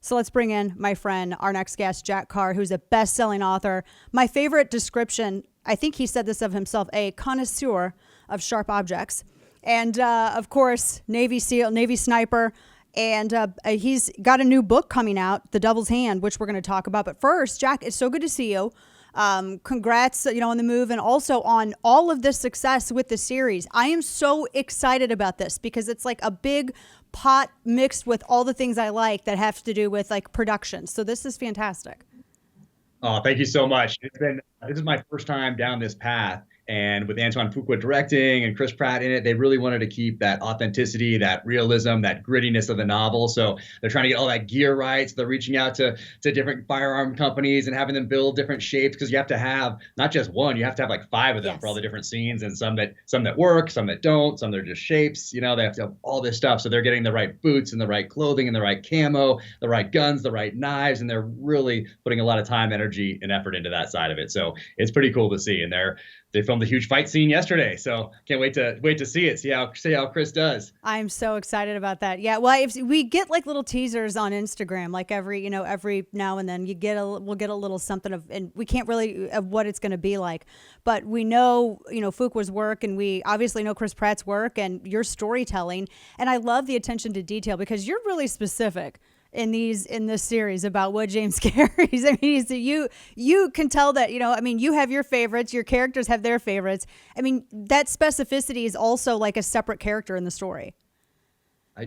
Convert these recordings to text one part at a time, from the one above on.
So let's bring in my friend, our next guest, Jack CARR, who's a best-selling author. My favorite description, I think he said this of himself, a connoisseur of sharp objects. And of course, Navy SEAL, Navy sniper. And he's got a new book coming out, The Devil's Hand, which we're going to talk about. But first, Jack, it's so good to see you. Congrats, on the move and also on all of this success with the series. I am so excited about this because it's like a big pot mixed with all the things I like that have to do with like production. So this is fantastic. Oh, thank you so much. This is my first time down this path. And with Antoine Fuqua directing and Chris Pratt in it, they really wanted to keep that authenticity, that realism, that grittiness of the novel. So they're trying to get all that gear right. So they're reaching out to different firearm companies and having them build different shapes because you have to have not just one, you have to have like 5 of them for all the different scenes, and some that work, some that don't, some that are just shapes. They have to have all this stuff. So they're getting the right boots and the right clothing and the right camo, the right guns, the right knives, and they're really putting a lot of time, energy, and effort into that side of it. So it's pretty cool to see. And they filmed a huge fight scene yesterday, so can't wait to see it. See how Chris does. I'm so excited about that. Yeah, well, if we get like little teasers on Instagram, like every now and then, we'll get a little something of, and we can't really of what it's going to be like, but we know Fuqua's work, and we obviously know Chris Pratt's work and your storytelling, and I love the attention to detail because you're really specific in this series about what James carries. I mean, you can tell that, you have your favorites, your characters have their favorites. I mean, that specificity is also like a separate character in the story.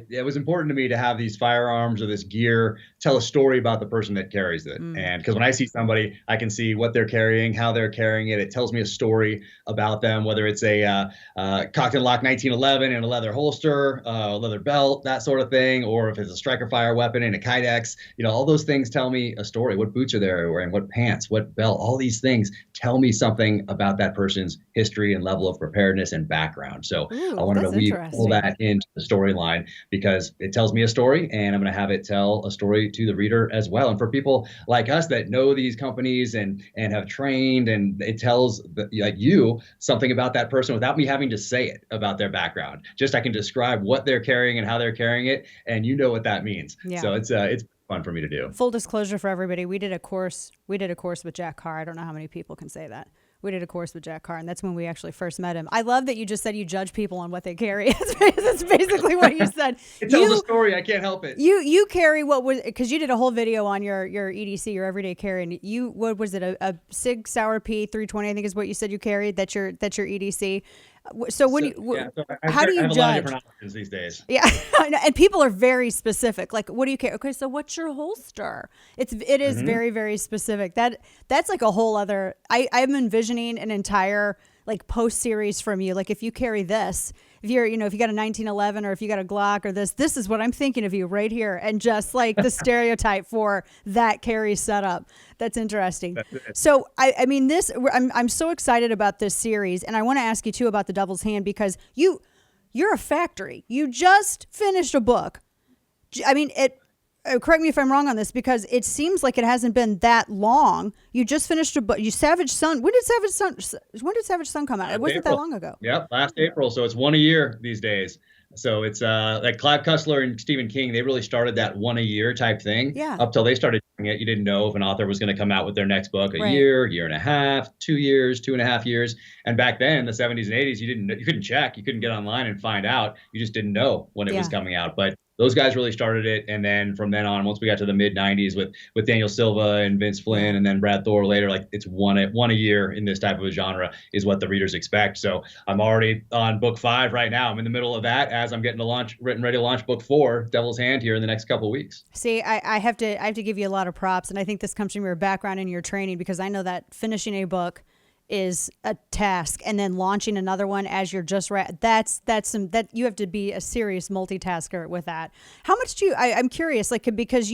It was important to me to have these firearms or this gear tell a story about the person that carries it. And because when I see somebody, I can see what they're carrying, how they're carrying it. It tells me a story about them, whether it's a cocked and locked 1911 in a leather holster, a leather belt, that sort of thing, or if it's a striker fire weapon in a Kydex. all those things tell me a story. What boots are they wearing, what pants, what belt, all these things tell me something about that person's history and level of preparedness and background. So I wanted to weave all that into the storyline, because it tells me a story, and I'm going to have it tell a story to the reader as well. And for people like us that know these companies and have trained, and it tells you something about that person without me having to say it about their background. Just I can describe what they're carrying and how they're carrying it, and you know what that means. Yeah. So it's fun for me to do. Full disclosure for everybody, we did a course with Jack CARR. I don't know how many people can say that. We did a course with Jack CARR, and that's when we actually first met him. I love that you just said you judge people on what they carry. That's basically what you said. It tells a story. I can't help it. You carry what was, because you did a whole video on your EDC, your everyday carry, and what was it, a Sig Sauer P 320? I think is what you said you carried. That's your EDC. So how do you judge? A lot of different options these days. Yeah, and people are very specific. Like, what do you carry? Okay, so what's your holster? It is very, very specific. That's like a whole other. I'm envisioning an entire like post series from you. Like, if you carry this, if you're, if you got a 1911 or if you got a Glock or this is what I'm thinking of you right here. And just like the stereotype for that carry setup. That's interesting. So, I mean, I'm so excited about this series. And I want to ask you too about The Devil's Hand, because you're a factory. You just finished a book. I mean, correct me if I'm wrong on this, because it seems like it hasn't been that long. You just finished a book. Savage Son. When did Savage Son come out? It wasn't that long ago. Yep, last April. So it's one a year these days. So it's like Clive Cussler and Stephen King, they really started that one a year type thing. Yeah. Up till they started doing it, you didn't know if an author was going to come out with their next book a year and a half, 2 years, 2.5 years. And back then in the 70s and 80s, you couldn't check, you couldn't get online and find out. You just didn't know when it was coming out. But those guys really started it, and then from then on, once we got to the mid '90s with Daniel Silva and Vince Flynn, and then Brad Thor later, like it's one a year in this type of a genre is what the readers expect. So I'm already on book 5 right now. I'm in the middle of that as I'm getting ready to launch book 4, Devil's Hand, here in the next couple of weeks. See, I have to give you a lot of props, and I think this comes from your background and your training, because I know that finishing a book is a task, and then launching another one as you're just that you have to be a serious multitasker with that. How much do you? I'm curious, like because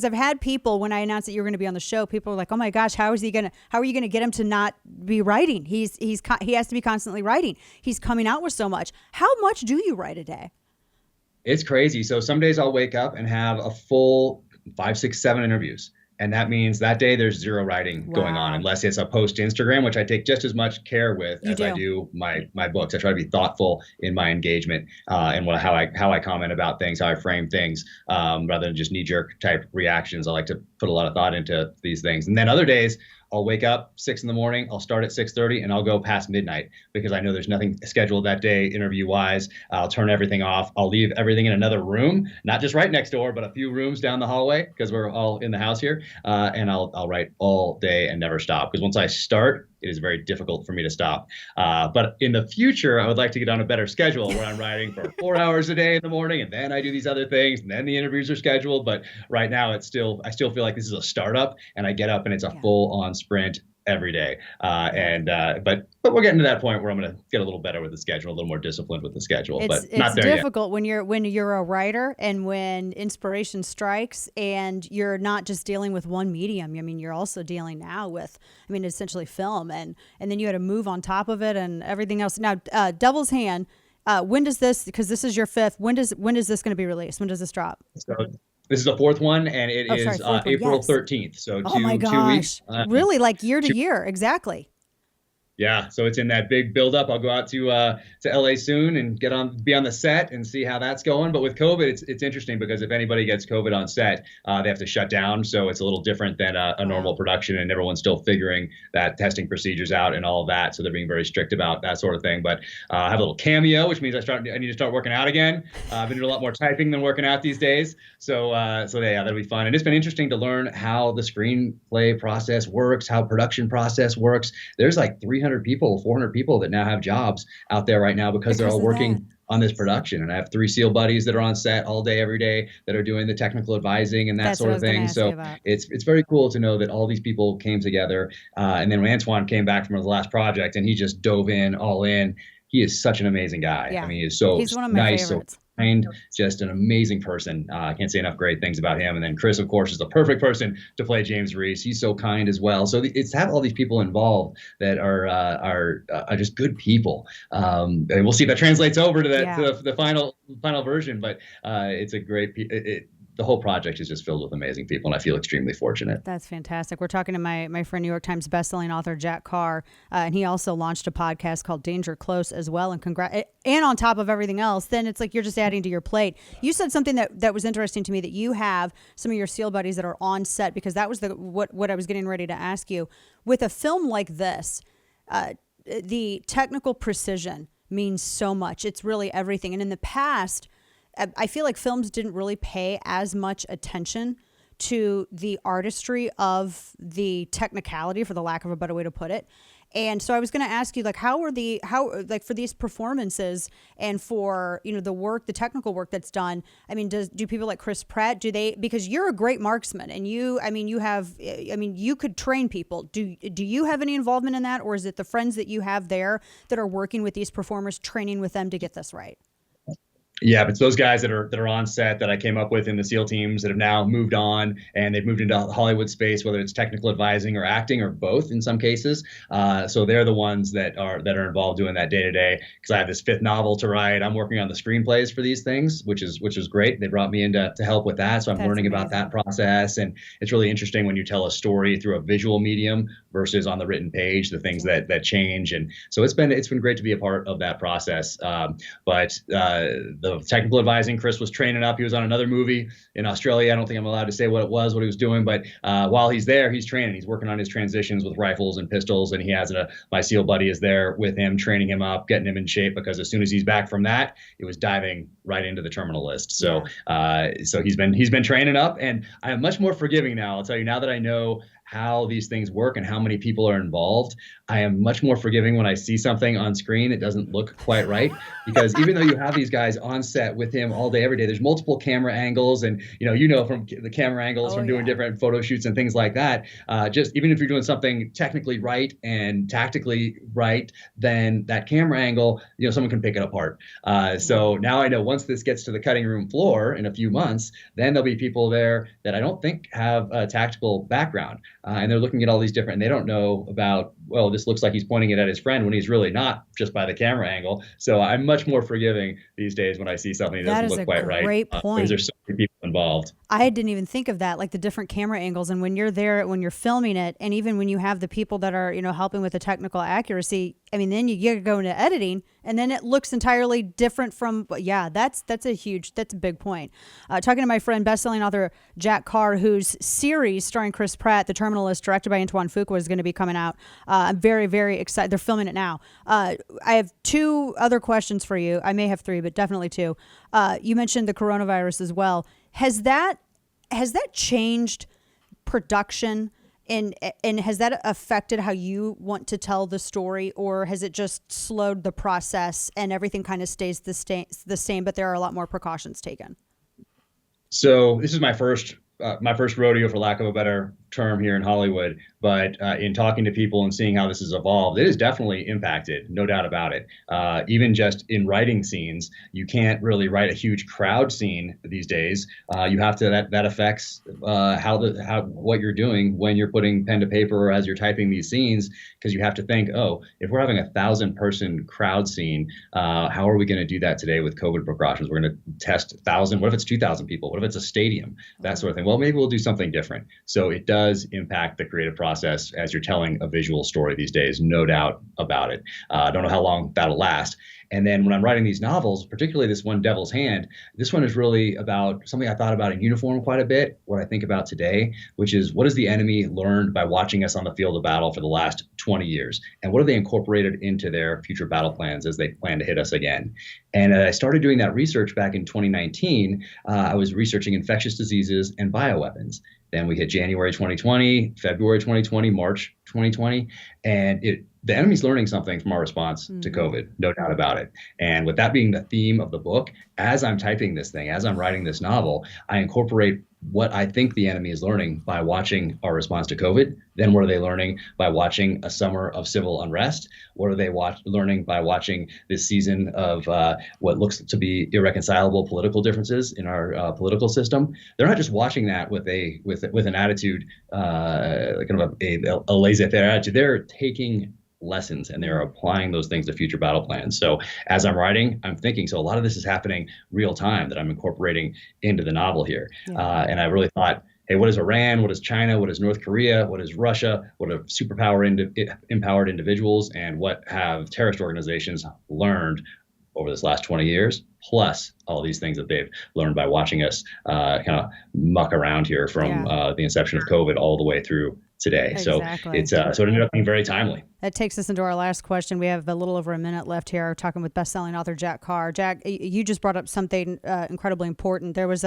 I've had people, when I announced that you were going to be on the show, people were like, "Oh my gosh, how are you going to get him to not be writing? He has to be constantly writing. He's coming out with so much. How much do you write a day?" It's crazy. So some days I'll wake up and have a full 5, 6, 7 interviews. And that means that day there's zero writing going on, Wow. unless it's a post Instagram, which I take just as much care with You as I do. do my books. I try to be thoughtful in my engagement, and how I comment about things, how I frame things, rather than just knee jerk type reactions. I like to put a lot of thought into these things. And then other days I'll wake up 6 in the morning. I'll start at 6:30 and I'll go past midnight because I know there's nothing scheduled that day interview wise. I'll turn everything off. I'll leave everything in another room, not just right next door, but a few rooms down the hallway because we're all in the house here. And I'll write all day and never stop because once I start, it is very difficult for me to stop. But in the future, I would like to get on a better schedule where I'm writing for 4 hours a day in the morning, and then I do these other things, and then the interviews are scheduled. But right now, I still feel like this is a startup, and I get up and it's a full on sprint every day. But we're getting to that point where I'm going to get a little better with the schedule, a little more disciplined with the schedule. But not there yet. It's difficult when you're a writer and when inspiration strikes and you're not just dealing with one medium. I mean, you're also dealing now with, essentially film, and then you had to move on top of it and everything else. Now, Devil's Hand. When does this? Because this is your fifth. When is this going to be released? When does this drop? So this is the fourth one, and it is April 13th. So oh my gosh, 2 weeks. Really, like year to year, exactly. Yeah, so it's in that big buildup. I'll go out to LA soon and be on the set and see how that's going. But with COVID, it's interesting because if anybody gets COVID on set, they have to shut down. So it's a little different than a normal production, and everyone's still figuring that testing procedures out and all of that. So they're being very strict about that sort of thing. But I have a little cameo, which means I need to start working out again. I've been doing a lot more typing than working out these days. So yeah, that'll be fun. And it's been interesting to learn how the screenplay process works, how production process works. There's like 400 people that now have jobs out there right now because they're all working on this production. And I have 3 SEAL buddies that are on set all day, every day, that are doing the technical advising and that sort of thing. So it's very cool to know that all these people came together. And then when Antoine came back from his last project and he just dove in all in, he is such an amazing guy. Yeah. I mean, he's one of my nice, favorites. So kind, just an amazing person. I can't say enough great things about him. And then Chris, of course, is the perfect person to play James Reese. He's so kind as well. So it's to have all these people involved that are just good people. And we'll see if that translates over to to the final version. But it's a great. The whole project is just filled with amazing people, and I feel extremely fortunate. That's fantastic. We're talking to my friend, New York Times bestselling author Jack CARR, and he also launched a podcast called Danger Close as well. And on top of everything else, then it's like you're just adding to your plate. You said something that was interesting to me, that you have some of your SEAL buddies that are on set, because that was what I was getting ready to ask you. With a film like this, the technical precision means so much. It's really everything. And in the past, I feel like films didn't really pay as much attention to the artistry of the technicality, for the lack of a better way to put it. And so I was going to ask you, like, how for these performances and for, the technical work that's done, do people like Chris Pratt, because you're a great marksman and you could train people. Do you have any involvement in that, or is it the friends that you have there that are working with these performers, training with them to get this right? Yeah, but it's those guys that are on set that I came up with in the SEAL teams that have now moved on, and they've moved into the Hollywood space, whether it's technical advising or acting or both in some cases. So they're the ones that are involved doing that day to day. Because I have this 5th novel to write. I'm working on the screenplays for these things, which is great. They brought me in to help with that, so I'm learning about that process. And it's really interesting when you tell a story through a visual medium versus on the written page, the things that change. And so it's been great to be a part of that process. But the technical advising, Chris was training up. He was on another movie in Australia. I don't think I'm allowed to say what he was doing, but while he's there, he's training. He's working on his transitions with rifles and pistols, and he has my SEAL buddy is there with him, training him up, getting him in shape, because as soon as he's back from that, it was diving right into the terminal list. So so he's been training up, and I am much more forgiving now. I'll tell you, now that I know how these things work and how many people are involved, I am much more forgiving when I see something on screen that doesn't look quite right. Because even though you have these guys on set with him all day, every day, there's multiple camera angles, and from the camera angles from doing different photo shoots and things like that. Just even if you're doing something technically right and tactically right, then that camera angle, someone can pick it apart. So now I know once this gets to the cutting room floor in a few months, then there'll be people there that I don't think have a tactical background. And they're looking at all these different, and they don't know about, well, this looks like he's pointing it at his friend when he's really not, just by the camera angle. So I'm much more forgiving these days when I see something that doesn't look quite right. That is a great point. There's so many people involved. I didn't even think of that, like the different camera angles. And when you're there, when you're filming it, and even when you have the people that are, helping with the technical accuracy, I mean, then you get to go into editing and then it looks entirely different from, yeah, that's a big point. Talking to my friend, bestselling author Jack Carr, whose series starring Chris Pratt, The Terminalist, directed by Antoine Fuqua, is going to be coming out. I'm very, very excited. They're filming it now. I have two other questions for you. I may have three, but definitely two. You mentioned the coronavirus as well. Has that changed production, and has that affected how you want to tell the story, or has it just slowed the process and everything kind of stays the same, but there are a lot more precautions taken? So this is my first rodeo, for lack of a better term, here in Hollywood. But in talking to people and seeing how this has evolved, it has definitely impacted, no doubt about it. Even just in writing scenes, you can't really write a huge crowd scene these days. You have to that affects how what you're doing when you're putting pen to paper or as you're typing these scenes, because you have to think, oh, if we're having 1,000-person crowd scene, how are we going to do that today with COVID precautions? We're going to test 1,000. What if it's 2,000 people? What if it's a stadium? That sort of thing. Well, maybe we'll do something different. So it does impact the creative process as you're telling a visual story these days, no doubt about it. I don't know how long that'll last. And then when I'm writing these novels, particularly this one, Devil's Hand, this one is really about something I thought about in Uniform quite a bit, what I think about today, which is what has the enemy learned by watching us on the field of battle for the last 20 years? And what have they incorporated into their future battle plans as they plan to hit us again? And I started doing that research back in 2019. I was researching infectious diseases and bioweapons. Then we hit January 2020, February 2020, March 2020, and the enemy's learning something from our response to COVID, no doubt about it. And with that being the theme of the book, as I'm typing this thing, as I'm writing this novel, I incorporate what I think the enemy is learning by watching our response to COVID. Then what are they learning by watching a summer of civil unrest? What are they learning by watching this season of what looks to be irreconcilable political differences in our political system? They're not just watching that with an attitude, kind of a laissez-faire attitude. They're taking lessons and they're applying those things to future battle plans. So as I'm writing, I'm thinking, so a lot of this is happening real time that I'm incorporating into the novel here. Yeah. And I really thought, hey, what is Iran? What is China? What is North Korea? What is Russia? What are empowered individuals? And what have terrorist organizations learned over this last 20 years, plus all these things that they've learned by watching us kind of muck around here from the inception of COVID all the way through today. Exactly. So so it ended up being very timely. That takes us into our last question. We have a little over a minute left here, talking with best-selling author Jack Carr. Jack, you just brought up something incredibly important. There's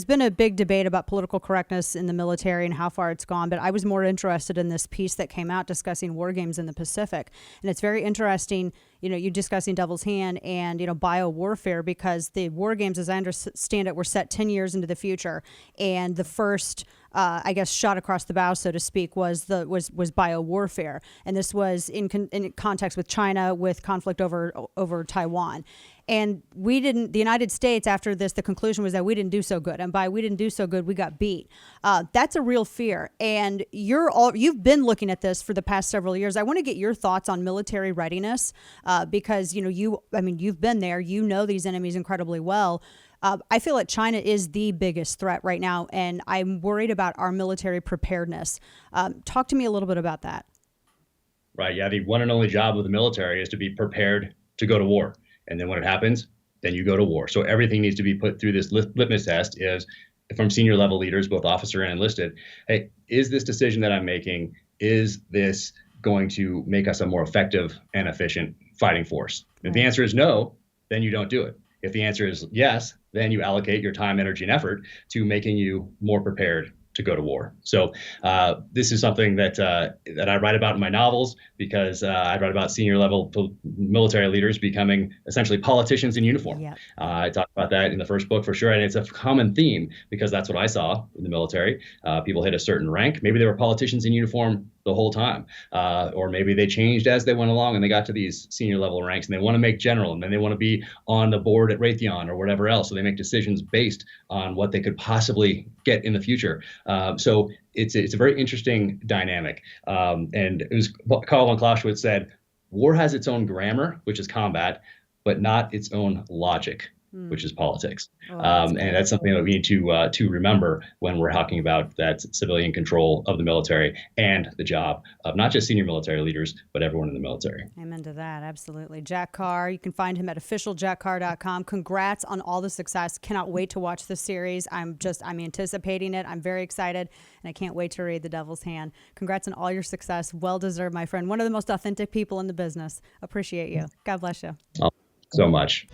been a big debate about political correctness in the military and how far it's gone, but I was more interested in this piece that came out discussing war games in the Pacific, and it's very interesting. You discussing Devil's Hand and biowarfare, because the war games, as I understand it, were set 10 years into the future, and the first shot across the bow, so to speak, was biowarfare. And this was in context with China, with conflict over Taiwan. And the United States, after this, the conclusion was that we didn't do so good. And by we didn't do so good, we got beat. That's a real fear. And you've been looking at this for the past several years. I want to get your thoughts on military readiness, because, you've been there, these enemies incredibly well. I feel like China is the biggest threat right now, and I'm worried about our military preparedness. Talk to me a little bit about that. Right. Yeah. The one and only job of the military is to be prepared to go to war. And then when it happens, then you go to war. So everything needs to be put through this litmus test from senior level leaders, both officer and enlisted. Hey, is this decision that I'm making, is this going to make us a more effective and efficient fighting force? If the answer is no, then you don't do it. If the answer is yes, then you allocate your time, energy, and effort to making you more prepared to go to war. So this is something that I write about in my novels, because I write about senior level military leaders becoming essentially politicians in uniform. Yep. I talk about that in the first book for sure, and it's a common theme because that's what I saw in the military. People hit a certain rank. Maybe they were politicians in uniform the whole time, or maybe they changed as they went along and they got to these senior level ranks and they want to make general, and then they want to be on the board at Raytheon or whatever else. So they make decisions based on what they could possibly get in the future. So it's a very interesting dynamic. And it was Karl von Clausewitz said, war has its own grammar, which is combat, but not its own logic, which is politics. That's And that's something that we need to remember when we're talking about that civilian control of the military and the job of not just senior military leaders, but everyone in the military. Amen to that. Absolutely. Jack CARR, you can find him at officialjackcarr.com. Congrats on all the success. Cannot wait to watch the series. I'm anticipating it. I'm very excited, and I can't wait to read The Devil's Hand. Congrats on all your success. Well deserved, my friend. One of the most authentic people in the business. Appreciate you. God bless you. Oh, so much.